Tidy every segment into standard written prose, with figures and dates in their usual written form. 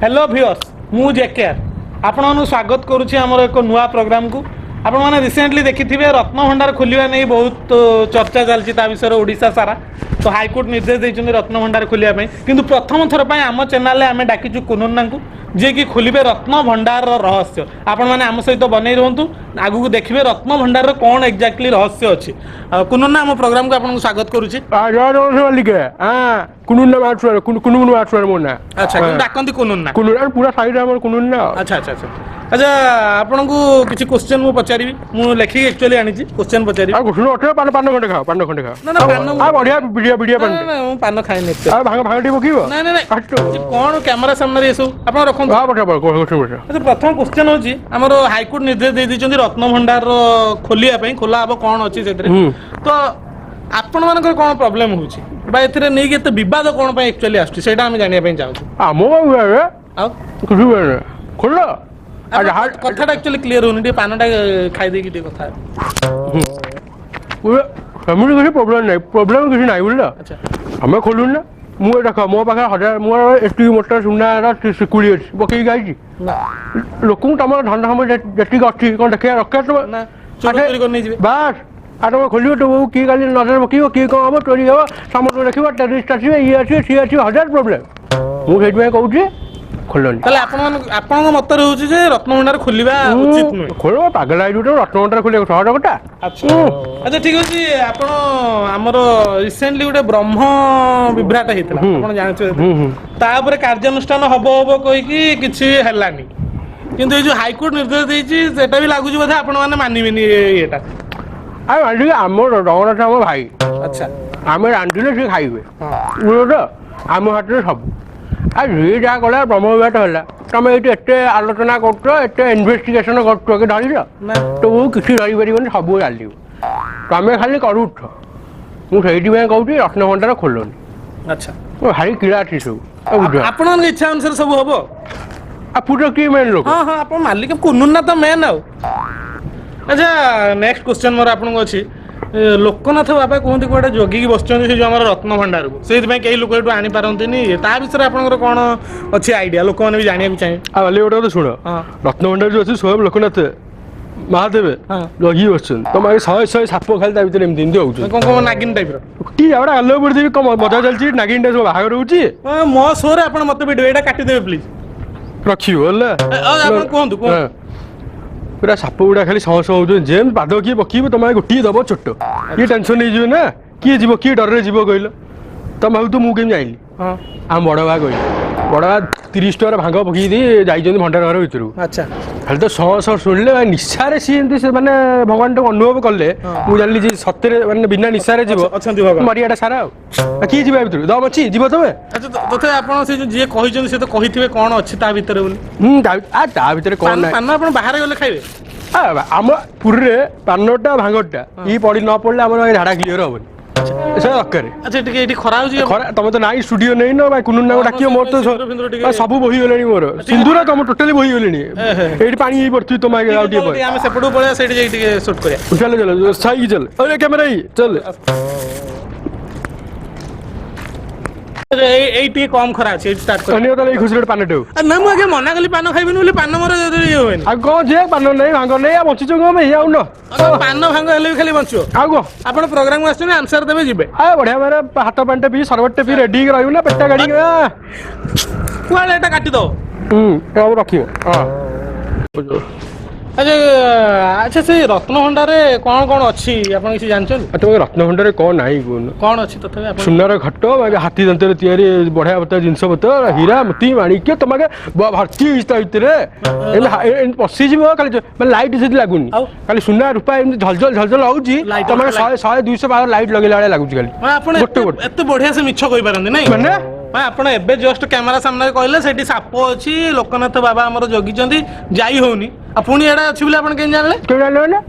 Hello viewers मु जेकेआर आपन स्वागत करुच्ची आमर एक नुआ प्रोग्राम को आपण मैंने रिसेंटली देखिथिबे रत्न भंडार खोलिया नहीं बहुत चर्चा चलती विषय ओडिशा सारा तो हाईकोर्ट निर्देश देइछन्ती रत्न भंडार खोलिया पई किंतु प्रथम थर पई आम चैनल आम डाकिचु कुनुन्ना को जे कि खोलिबे रत्न भंडार रहस्य आपण माने आम सहित बनै रहंतु आगु को देखिबे रत्न भंडार कौन एक्जाक्टली रहस्य अछि कुनुन्ना आम प्रोग्राम को आपन स्वागत करूची कुनुन्ना माछुआर कुनुन्ना माछुआर मोना अच्छा किन डाकंती कुनुन्ना कुनुन्ना पूरा साइड हमर कुनुन्ना अच्छा अच्छा अच्छा अच्छा आपन को किछि क्वेश्चन मु पचारिबी मु लेखि एक्चुअली आनी छी क्वेश्चन पचारिबी आ कुछ ओठे पान पान खंडे खाओ पान खंडे खाओ ना ना पान आ बढ़िया वीडियो वीडियो पान ना मु पान खाइ नै आ भांग भांग टी बकीबो ना ना कोन कैमरा सामने रे सब आपन रखन हां बठा बठा अच्छा प्रथम क्वेश्चन होची हमर हाईकोर्ट निर्देश दे दिछन्ती रत्न भंडार खोलिया पई खोला अब कोन अछि सेतरे तो आपण मानकर कोन प्रॉब्लम होची बा एथरे नै के त विवाद कोन पई एक्चुअली आछी सेटा हम जानिया पई चाहू आमो रे आ कुछ बे खोलो कथाटा एक्चुअली क्लियर होनी टे पानटा खाइ देकी टे कथा पूरा हमर कोई प्रॉब्लम किछ नै बुझला अच्छा हमें खोलु ना मु देखा मो पाखा हजार मोर एटी मोटर सुना सिकुली अछि बकई गाइछि ना लोकु तमर धंधा हम जति गठी कोन देखिया रखे तो ना चोरी कर नै जिवे बस आटो खोलियो तो की गाली नजर बकीबो की कोन हम चोरी हो सामान रखिबो टेररिस्ट आसीबे ई अछि सी अछि हजार प्रॉब्लम मु हेड में कहउछि खोलनी ताले आपन मत रहउछि जे रत्न भंडार खोलिबा उचित नै खोलो पागल आइ जुटो रत्न भंडार खोलियो सहज कटा अच्छा अच्छा ठीक अछि आपन हमर रिसेंटली गुटे ब्रह्म विभ्राट हेतला आपन जानि तापर कार्यानुष्ठान हबो हबो कहि कि किछि हेलानी किंतु ए जो हाई कोर्ट निर्देश देछि सेटा भी लागुछि बोधा आपन माने मानिबेनी एटा आ मानिबे हमर रंगनाथ हम भाई अच्छा आमे रांधिले से खाइबे बुझलो आम हातरे सब आ रे जा गला ब्रह्म विभ्राट होला तमे एते एते आलोचना करतो एते इन्वेस्टिगेशन करतो के धरिलो ना तो वो किछि धरि परिबन सब जालियो तमे खाली करूठ मु सेठी में कहउछि रत्न भंडार खोलनी अच्छा ओ हारी किला छी सब आपन इच्छा अनुसार सब हबो आ पुरो की मेन लोक हां हां आपन मालिक कुनुन्ना तो मेन आउ अच्छा नेक्स्ट क्वेश्चन मोर आपन को अछि लोकनाथ बाबा कहते कौटे जगिकी बसुँच से जो आम रत्न भंडार को से कई लोक ये आनी पारती ता विषय आप कौन अच्छी आइडिया लोक मैंने भी जाना चाहिए गोटे गोटे शुण रत्न भंडार जो अच्छे स्वयं लोकनाथ महादेव जगी बस तुम शहे शहे साप खाली भितर एमती हो नागिन टाइप रा आलो पड़ी कम मजा चलती नागिन टाइप बाहर हो मो शो रे आप मत भिडियो ये काटिदेवे प्लीज रखिए कहतु पूरा साप गुड़ा खाली शह शह हो जेम पाद किए पकेब तुम गोटे दब चोट किए टेंशन नहीं ना किए जीव किए डर जीव कहल तुम भाव तो मुझे जाइली आम बड़ बा कह बड़ बा 30 टकर भांग पकई दी जाइए भंडार घर भितर अच्छा खाली तो शह शह शुणिले निशारे सी मैंने भगवान टाइम अनुभव कले मुझे जानी सत्य मैंने बिना निशारे जीव मरियाटा सारा किए जीव भितर दम अच्छी जीव तुम अच्छा तथे आप जी कही से तो कही कौन अच्छी ता भितर ता भितर कौन पान आप बाहर गले खाइबे आम पुरी पानटा भांगटा ये पड़ी न पड़े आम झाड़ा क्लीयर हेनी दरकार अच्छा ठीक खरा तुम तो नाई स्टूडियो नहीं ना कुनुन्ना को डाकियो मोर तो सब बोही गले मोर सिंधुरा तुम टोटली बोही गले ये पानी पड़ती तुम आगे सेपटू पड़े सुट कर चल चल सही चल अरे कैमरा ही चल ये कम खरा अच्छे स्टार्ट कर खुशी पानटे ना मुझे मना कली पान खाइबेनी बोले पान मोर ये होएनी आ कौन जे पान नहीं भांग नहीं बंचिच कौन में आउ न पान भांग हेले भी खाली बंचियो आउ को आपण प्रोग्राम आछन आंसर देबे जिबे आ बढ़िया मारे हाथ पानटे पी सरबटे पी रेडी रहू ना पेटा गाड़ी कुआले एटा काटी दो अब रखियो हां अच्छा अच्छा से रत्न भंडार कौन कौन अच्छी आप जानते तुम रत्न भंडार कौन नाई कौन अच्छी तथापि सुनार घट हाथी दंत बढ़िया बता जिनस पतर हीरा मोती माणिक्य तुम भर्ती भितर पशिज खाली लाइट से लगुनि खाली सुना रूपा झलझल झलझल होती तुम 100-200 बार लाइट लगे लगुच खाली बढ़िया से मिछ कही पारती नहीं माने आपण एबे जस्ट कैमरा सामने कहले सेठी साप अछि लोकनाथ बाबा हमर जगिचंदी जाई होनी पुणी एडा अछि बोले आपण केन जानले के जानले ना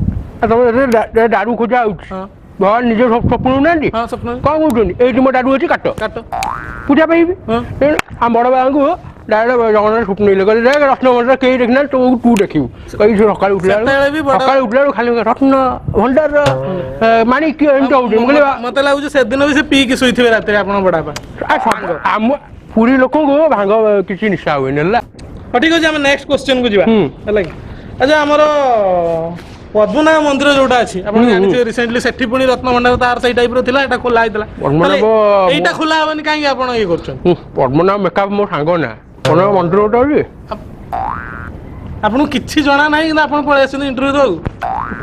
तुम दारू खोजा उठ भगवान निजे स्वप्न ना हां स्वप्न कौन कहउनी एठी मो दारू अछि काट काट पूजा पाइबी हम बड़ बाबा को डायरेक्ट जगन्नाथ स्वप्न ले रत्न भंडार कई देखना तो तू देखियो कई सकाल उठला खाली रत्न भंडार माणिक्य एंट होउछ मते लागु से दिन भी से पी के सोइथिबे रात रे आपण बडा बा ପୁରୀ ଲୋକଙ୍କୁ ଭାଙ୍ଗ କିଛି ନିଶା ହୁଏନି ହେଲା। ହଁ ଠିକ ଅଛି ଆମେ ନେକ୍ସଟ କ୍ୱେଶ୍ଚନ କୁ ଯିବା ହେଲା କି ଆଚ୍ଛା ଆମର ପଦ୍ମନାଭ ମନ୍ଦିର ଯୋଉଟା ଅଛି ଆପଣ ଜାଣିଥିବେ ରିସେଣ୍ଟଲି ସେଠି ପୁଣି ରତ୍ନଭଣ୍ଡାର ତାର ସେଇ ଟାଇପ ର ଥିଲା ଏଟା ଖୋଲା ହେଇଥିଲା ଏଇଟା ଖୋଲା ହବନି କାହିଁକି ଆପଣ ଇଏ କରୁଛନ୍ତି? ପଦ୍ମନାଭ ମେକାପ ମୋ ସାଙ୍ଗ ନା ପଦ୍ମନାଭ ମନ୍ଦିର ଗୋଟେ ଅଛି ଆପଣଙ୍କୁ କିଛି ଜଣା ନାହିଁ କିନ୍ତୁ ଆପଣ ପଳେଇ ଆସିଛନ୍ତି ଇଣ୍ଟରଭ୍ୟୁ ଦବାକୁ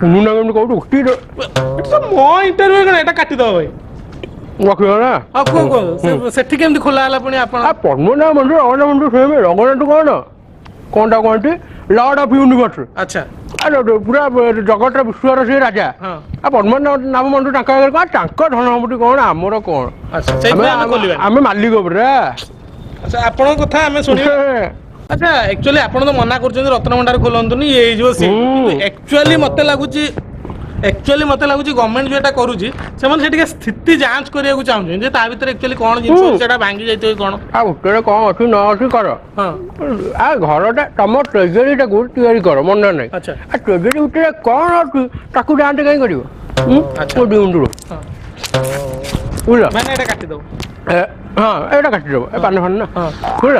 ଶୁଣୁନା କେମିତି କହୁଛୁ ମୋ ଇଣ୍ଟରଭ୍ୟୁ କଣ ଏଟା କାଟିଦବ ଭାଇ ରଖିବ ନା ହଁ କୁହ ସେଠି କେମିତି ଖୋଲା ହେଲା ପୁଣି ଆପଣ ପଦ୍ମନାଭ ମନ୍ଦିର ଜଗନ୍ନାଥ ମନ୍ଦିର ସେମ୍ ଜଗନ୍ନାଥ କଣଟା କହନ୍ତି ଲର୍ଡ ଅଫ ୟୁନିଭର୍ସ ଆଚ୍ଛା ପୁରା ଜଗତର ବିଶ୍ୱର ସେ ରାଜା ପଦ୍ମନାଭ ମନ୍ଦିର ତାଙ୍କ ଆଗରେ କଣ ତାଙ୍କ ଧନ ସମ୍ପତ୍ତି କଣ ଆମର କଣ ଆମେ ମାଲିକ ପୁରା ଆଚ୍ଛା ଆପଣଙ୍କ କଥା ଆମେ ଶୁଣିବା ଆଚ୍ଛା ଆକ୍ଚୁଆଲି ଆପଣ ତ ମନା କରୁଛନ୍ତି ରତ୍ନଭଣ୍ଡାର ଖୋଲନ୍ତୁନି ଇଏ ହେଇଯିବ ସିଏ କିନ୍ତୁ ଆକ୍ଚୁଆଲି ମତେ ଲାଗୁଛି ଗଭର୍ଣ୍ଣମେଣ୍ଟ ଯୋଉଟା କରୁଛି ସେମାନେ ସେ ଟିକେ ସ୍ଥିତି ଯାଞ୍ଚ କରିବାକୁ ଚାହୁଁଛନ୍ତି ଯେ ତା ଭିତରେ ଆକ୍ଚୁଆଲି କଣ ଜିନିଷ ସେଟା ଭାଙ୍ଗି ଯାଇଥିବ କଣ ଆଉ ଭିତରେ କଣ ଅଛି ନ ଅଛି କର ଆଉ ଘରଟା ତମ ଟ୍ରେଜେରୀଟାକୁ ତିଆରି କର ମନେ ନାହିଁ ଟ୍ରେଜେରୀ ଭିତରେ କଣ ଅଛି ତାକୁ ଯାଞ୍ଚ କାହିଁ କରିବ ବୁଝିଲ ଏଇଟା କାଟିଦବ ହଁ ଏଇଟା କାଟିଦବ ଏ ପାନ ଫାନ ନା ବୁଝିଲ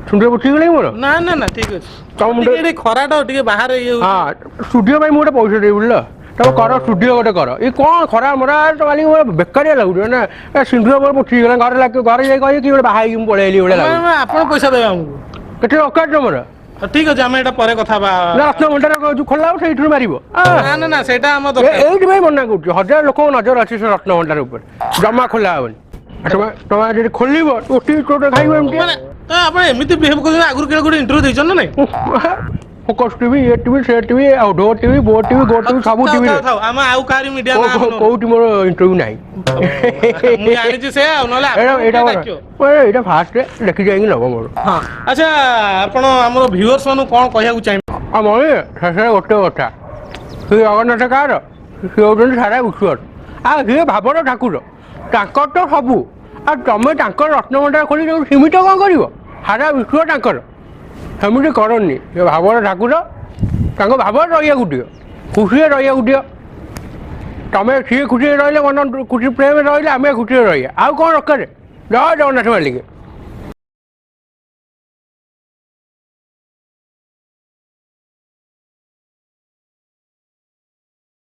ଷ୍ଟୁଡିଓ ବୁଝିଗଲା ମୋର ନା ନା ନା ଠିକ ଅଛି ତମ ମୁଣ୍ଡ ଖରାଟା ଟିକେ ବାହାରେ ଇଏ ହଁ ଷ୍ଟୁଡିଓ ପାଇଁ ମୁଁ ଗୋଟେ ପଇସା ଦେବି ବୁଝିଲ ତମେ କର ଷ୍ଟୁଡିଓ ଗୋଟେ କର ଏ କଣ ଖରା ମରା ମାଲିକ ବେକାରିଆ ଲାଗୁଛି ନା ସିନ୍ଦୁର ମୋର ପଠିଗଲା ଘରେ ଯାଇ କହିକି କି ଗୋଟେ ବାହା ହେଇକି ମୁଁ ପଳେଇ ଆଇଲି ଭଳିଆ ଆପଣ ପଇସା ଦେବେ ଆମକୁ କେତେ ଦରକାର ତମର ଠିକ ଅଛି ଆମେ ଏଇଟା ପରେ କଥା ହବା ରତ୍ନଭଣ୍ଡାର ଖୋଲା ହବ ସେଇଥିରୁ ମାରିବ ନା ନା ସେଇଟା ଆମ ଏଇଥିପାଇଁ ମନା କରୁଛି ହଜାର ଲୋକଙ୍କ ନଜର ଅଛି ସେ ରତ୍ନଭଣ୍ଡାର ଉପରେ ଜମା ଖୋଲା ହବନି ତମେ ଯଦି ଖୋଲିବ ଖାଇବ ଏମିତି ଆପଣ ଏମିତି ବିହେଭ କରୁଛନ୍ତି ଆଗରୁ କେବେ ଗୋଟେ ଇଣ୍ଟରଭ୍ୟୁ ଦେଇଛନ୍ତି ନା ନାଇଁ ଫୋକସ ଟିଭି ଏ ଟିଭି ସେ ଟିଭି ଆଉ ଡୋ ଟିଭି ବୋ ଟିଭି ଗୋ ଟିଭି ସବୁ ଟିଭି ଆମେ ଆଉ କାହାରି ମିଡିଆ କୋଉଠି ମୋର ଇଣ୍ଟରଭ୍ୟୁ ନାହିଁ ମୁଁ ଜାଣିଛି ସେ ଆଉ ନହେଲେ ଏଇଟା ଫାଷ୍ଟ ଦେଖି ଯାଇକି ନବ ମୋର ଆଚ୍ଛା ଆପଣ ଆମର ଭିଉଅର୍ସ ମାନଙ୍କୁ କଣ କହିବାକୁ ଚାହିଁବେ ମଣି ଶେଷରେ ଗୋଟେ କଥା ସେ ଜଗନ୍ନାଥ କାହାର ସେ ହେଉଛନ୍ତି ସାରା ବିଶ୍ୱର ଆଉ ସିଏ ଭାବର ଠାକୁର ତାଙ୍କର ତ ସବୁ ଆଉ ତମେ ତାଙ୍କର ରତ୍ନଭଣ୍ଡାର ଖୋଲି ତାକୁ ସୀମିତ କ'ଣ କରିବ ସାରା ବିଶ୍ୱ ତାଙ୍କର ସେମିତି କରନି ସେ ଭାବର ଠାକୁର ତାଙ୍କ ଭାବରେ ରହିବାକୁ ଦିଅ ଖୁସିରେ ରହିବାକୁ ଦିଅ ତମେ ସିଏ ଖୁସିରେ ରହିଲେ ମନ ଖୁସି ପ୍ରେମରେ ରହିଲେ ଆମେ ଖୁସିରେ ରହିବା ଆଉ କ'ଣ ଦରକାର ଜୟ ଜଗନ୍ନାଥ ମାଲିକ।